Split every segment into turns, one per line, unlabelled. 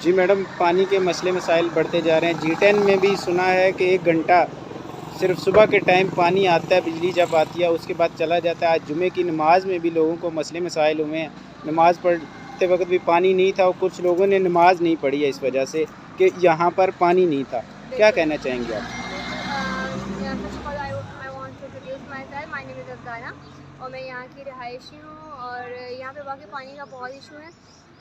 जी madam, पानी के मसले मसाइल बढ़ते जा रहे हैं। G10 में भी सुना है कि 1 घंटा सिर्फ सुबह के टाइम पानी आता है, बिजली जब आती है उसके बाद चला जाता है। आज जुमे की नमाज में भी लोगों को मसले मसाइल हुए हैं। नमाज पढ़ते वक्त भी पानी नहीं था और कुछ लोगों ने नमाज नहीं पढ़ी है इस वजह से कि यहाँ पर पानी नहीं था। क्या
बिल्कुल,
कहना चाहेंगे आप?
बिल्कुल। First of all I want to introduce myself, my name is Afghana और मैं यहाँ की रहायशी हूँ और यहाँ पे वाक़ई पानी का बहुत इशू है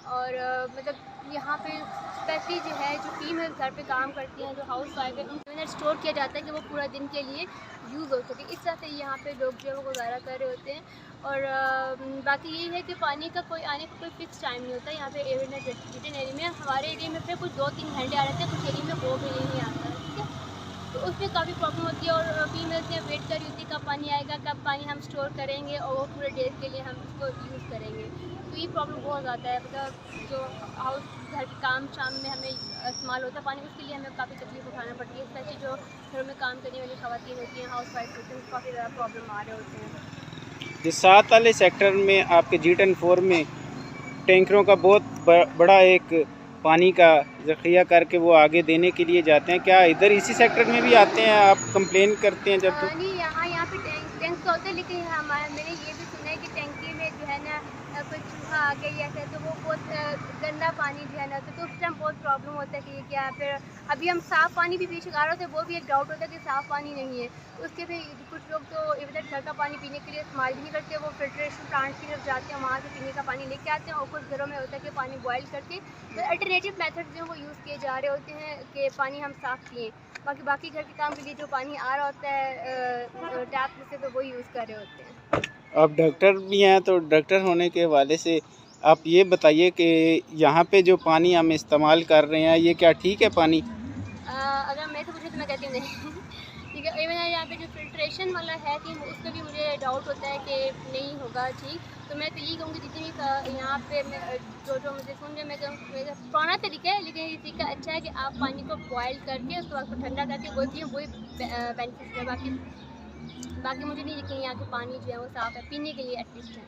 और मतलब यहाँ पे स्पेशली जो है जो फीमेल घर पे काम करती हैं, जो हाउस वाइफ है, उनको इन्हें स्टोर किया जाता है कि वो पूरा दिन के लिए यूज़ हो सके। इस तरह से यहाँ पे लोग जो है वो गुज़ारा कर रहे होते हैं और बाकी ये है कि पानी का कोई आने का कोई फ़िक्स टाइम नहीं होता। यहाँ पे रिटन एरिया में हमारे एरिया में फिर कुछ 2-3 घंटे आ जाते हैं, कुछ एरिया में वो भी नहीं आता है, ठीक है? तो उसमें काफ़ी प्रॉब्लम होती है और फीमेल्स यहाँ वेट कर रही होती है कब पानी आएगा, कब पानी हम स्टोर करेंगे और वो पूरे डेज़ के लिए हम उसको यूज़ करेंगे। तो ये प्रॉब्लम बहुत ज़्यादा है, मतलब जो हाउस घर के काम शाम में हमें इस्तेमाल होता है पानी, उसके लिए हमें काफ़ी तकलीफ उठाना पड़ती है। स्पेशली जो घरों में काम करने वाली ख़वातीन होती हैं, हाउस वाइफ होती हैं, उनको काफ़ी ज़्यादा प्रॉब्लम आ रहे होते हैं।
जिस 7 वाले सेक्टर में आपके G10 4 में टैंकरों का बहुत बड़ा एक पानी का ज़ख़िया करके वो आगे देने के लिए जाते हैं। क्या इधर इसी सेक्टर में भी आते हैं, आप कंप्लेन करते हैं जब तो?
नहीं, यहाँ पे टैंक तो होते हैं, लेकिन मैंने ये भी सुना है कि टैंकी में जो है ना कोई चूहा आ गया या ऐसा, तो वो बहुत गंदा पानी जो है ना, तो उस टाइम बहुत प्रॉब्लम होता है कि ये क्या है। फिर अभी हम साफ़ पानी भी बेशुमार होते हैं, वो भी एक डाउट होता है कि साफ़ पानी नहीं है। तो उसके भी कुछ लोग तो इधर घर का पानी पीने के लिए इस्तेमाल भी नहीं करते, वो फिल्ट्रेशन प्लांट की तरफ जाते हैं, वहाँ से पीने का पानी लेके आते हैं और कुछ घरों में होता है कि पानी बॉयल करके तो अल्टरनेटिव मेथड जो वो यूज़ किए जा रहे होते हैं कि पानी हम साफ़ पिएँ। बाकी घर के काम के लिए जो पानी आ रहा होता है टैप में से, तो वो यूज़ कर रहे होते हैं।
आप डॉक्टर भी हैं, तो डॉक्टर होने के हवाले से आप ये बताइए कि यहाँ पे जो पानी हम इस्तेमाल कर रहे हैं, ये क्या ठीक है पानी?
अगर मैं तो पूछे तो मैं कहती हूँ नहीं। ठीक है, इवन यहाँ पे जो फ़िल्ट्रेशन वाला है कि उस पर भी मुझे डाउट होता है कि नहीं होगा ठीक। तो मैं तो यही कहूँगी जितनी भी यहाँ पे मैं जो मुझे सुन रहे, मैं कहूँ मेरा पुराना तरीका है, लेकिन ये तरीका अच्छा है कि आप पानी को बॉयल करके उसके बाद उसको ठंडा करके वो पिए, वही बेनिफिट है। बाकी बाकी मुझे नहीं यकीन यहाँ के पानी जो है वो साफ़ है, पीने के लिए एटलीस्ट है।